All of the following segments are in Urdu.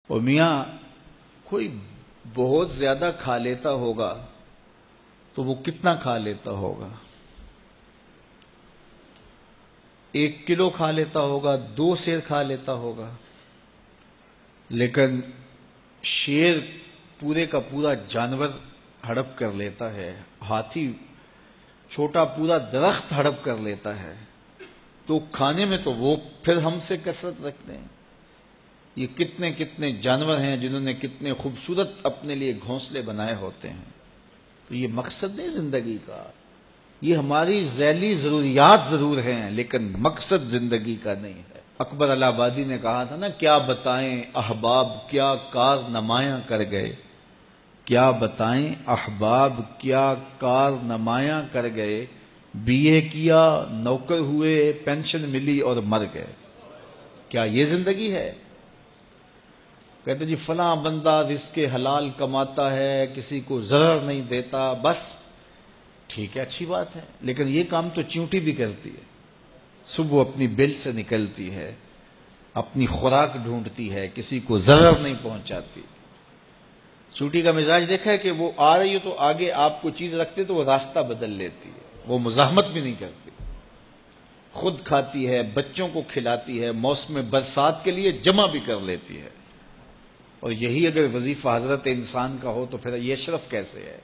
اور میاں کوئی بہت زیادہ کھا لیتا ہوگا تو وہ کتنا کھا لیتا ہوگا؟ 1 کلو کھا لیتا ہوگا، 2 سیر کھا لیتا ہوگا، لیکن شیر پورے کا پورا جانور ہڑپ کر لیتا ہے، ہاتھی چھوٹا پورا درخت ہڑپ کر لیتا ہے، تو کھانے میں تو وہ پھر ہم سے کثرت رکھتے ہیں۔ یہ کتنے کتنے جانور ہیں جنہوں نے کتنے خوبصورت اپنے لیے گھونسلے بنائے ہوتے ہیں۔ تو یہ مقصد نہیں زندگی کا، یہ ہماری ذیلی ضروریات ضرور ہیں لیکن مقصد زندگی کا نہیں ہے۔ اکبر الہ آبادی نے کہا تھا نا، کیا بتائیں احباب کیا کار نمایاں کر گئے، کیا بتائیں احباب کیا کار نمایاں کر گئے، بی اے کیا نوکر ہوئے پینشن ملی اور مر گئے۔ کیا یہ زندگی ہے؟ کہتے جی فلاں بندہ رزق حلال کماتا ہے، کسی کو ضرر نہیں دیتا، بس ٹھیک ہے، اچھی بات ہے، لیکن یہ کام تو چیونٹی بھی کرتی ہے۔ صبح اپنی بل سے نکلتی ہے، اپنی خوراک ڈھونڈتی ہے، کسی کو ضرر نہیں پہنچاتی۔ چیونٹی کا مزاج دیکھا ہے کہ وہ آ رہی ہو تو آگے آپ کو چیز رکھتے تو وہ راستہ بدل لیتی ہے، وہ مزاحمت بھی نہیں کرتی، خود کھاتی ہے، بچوں کو کھلاتی ہے، موسم برسات کے لیے جمع بھی کر لیتی ہے۔ اور یہی اگر وظیفہ حضرت انسان کا ہو تو پھر یہ اشرف کیسے ہے؟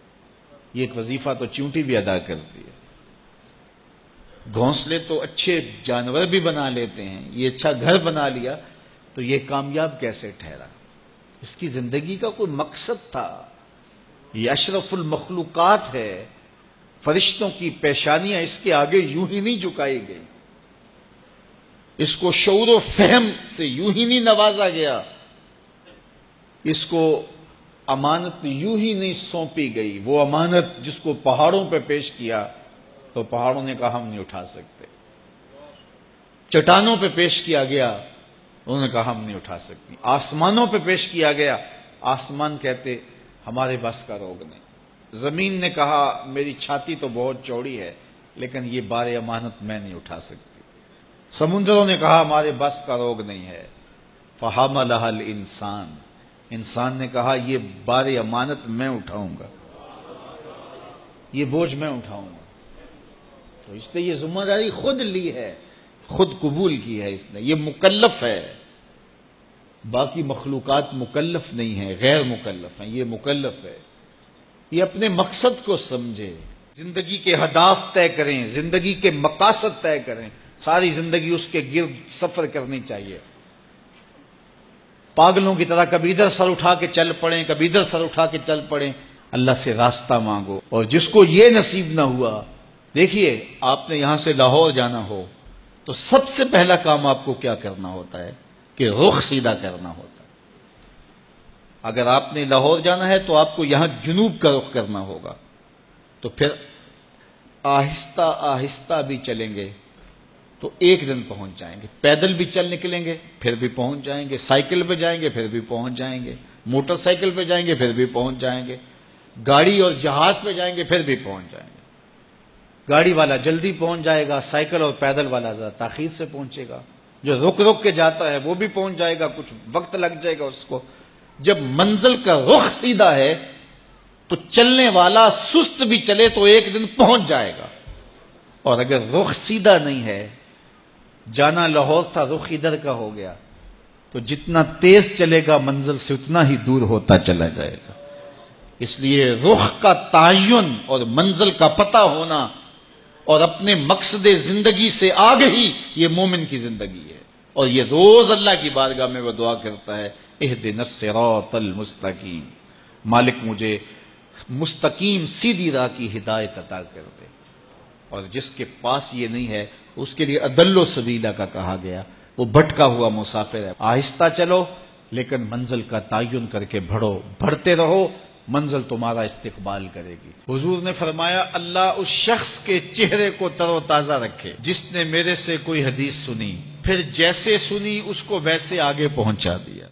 یہ ایک وظیفہ تو چیونٹی بھی ادا کرتی ہے۔ گھونسلے تو اچھے جانور بھی بنا لیتے ہیں، یہ اچھا گھر بنا لیا تو یہ کامیاب کیسے ٹھہرا؟ اس کی زندگی کا کوئی مقصد تھا۔ یہ اشرف المخلوقات ہے، فرشتوں کی پیشانیاں اس کے آگے یوں ہی نہیں جھکائی گئی، اس کو شعور و فہم سے یوں ہی نہیں نوازا گیا، اس کو امانت یوں ہی نہیں سونپی گئی۔ وہ امانت جس کو پہاڑوں پہ پیش کیا تو پہاڑوں نے کہا ہم نہیں اٹھا سکتے، چٹانوں پہ پیش کیا گیا انہوں نے کہا ہم نہیں اٹھا سکتی، آسمانوں پہ پیش کیا گیا آسمان کہتے ہمارے بس کا روگ نہیں، زمین نے کہا میری چھاتی تو بہت چوڑی ہے لیکن یہ بار امانت میں نہیں اٹھا سکتی، سمندروں نے کہا ہمارے بس کا روگ نہیں ہے، فحملھا الانسان، انسان نے کہا یہ بار امانت میں اٹھاؤں گا، یہ بوجھ میں اٹھاؤں گا۔ تو اس نے یہ ذمہ داری خود لی ہے، خود قبول کی ہے، اس نے یہ مکلف ہے۔ باقی مخلوقات مکلف نہیں ہیں، غیر مکلف ہیں، یہ مکلف ہے۔ یہ اپنے مقصد کو سمجھے، زندگی کے اہداف طے کریں، زندگی کے مقاصد طے کریں، ساری زندگی اس کے گرد سفر کرنی چاہیے۔ پاگلوں کی طرح کبھی ادھر سر اٹھا کے چل پڑیں، کبھی ادھر سر اٹھا کے چل پڑیں، اللہ سے راستہ مانگو۔ اور جس کو یہ نصیب نہ ہوا، دیکھیے آپ نے یہاں سے لاہور جانا ہو تو سب سے پہلا کام آپ کو کیا کرنا ہوتا ہے کہ رخ سیدھا کرنا ہوتا ہے۔ اگر آپ نے لاہور جانا ہے تو آپ کو یہاں جنوب کا رخ کرنا ہوگا، تو پھر آہستہ آہستہ بھی چلیں گے تو ایک دن پہنچ جائیں گے، پیدل بھی چل نکلیں گے پھر بھی پہنچ جائیں گے، سائیکل پہ جائیں گے پھر بھی پہنچ جائیں گے، موٹر سائیکل پہ جائیں گے پھر بھی پہنچ جائیں گے، گاڑی اور جہاز پہ جائیں گے پھر بھی پہنچ جائیں گے۔ گاڑی والا جلدی پہنچ جائے گا، سائیکل اور پیدل والا ذرا تاخیر سے پہنچے گا، جو رک رک کے جاتا ہے وہ بھی پہنچ جائے گا، کچھ وقت لگ جائے گا اس کو۔ جب منزل کا رخ سیدھا ہے تو چلنے والا سست بھی چلے تو ایک دن پہنچ جائے گا، اور اگر رخ سیدھا نہیں ہے، جانا لاہور تھا رخ ادھر کا ہو گیا، تو جتنا تیز چلے گا منزل سے اتنا ہی دور ہوتا چلا جائے گا۔ اس لیے رخ کا تعین اور منزل کا پتہ ہونا اور اپنے مقصد زندگی سے آگہی، یہ مومن کی زندگی ہے۔ اور یہ روز اللہ کی بارگاہ میں وہ دعا کرتا ہے، اہدنا الصراط المستقیم، مالک مجھے مستقیم سیدھی راہ کی ہدایت عطا کر دے۔ اور جس کے پاس یہ نہیں ہے اس کے لیے اضل السبیل کا کہا گیا، وہ بھٹکا ہوا مسافر ہے۔ آہستہ چلو لیکن منزل کا تعین کر کے بڑھو، بڑھتے رہو، منزل تمہارا استقبال کرے گی۔ حضور نے فرمایا اللہ اس شخص کے چہرے کو تر و تازہ رکھے جس نے میرے سے کوئی حدیث سنی، پھر جیسے سنی اس کو ویسے آگے پہنچا دیا۔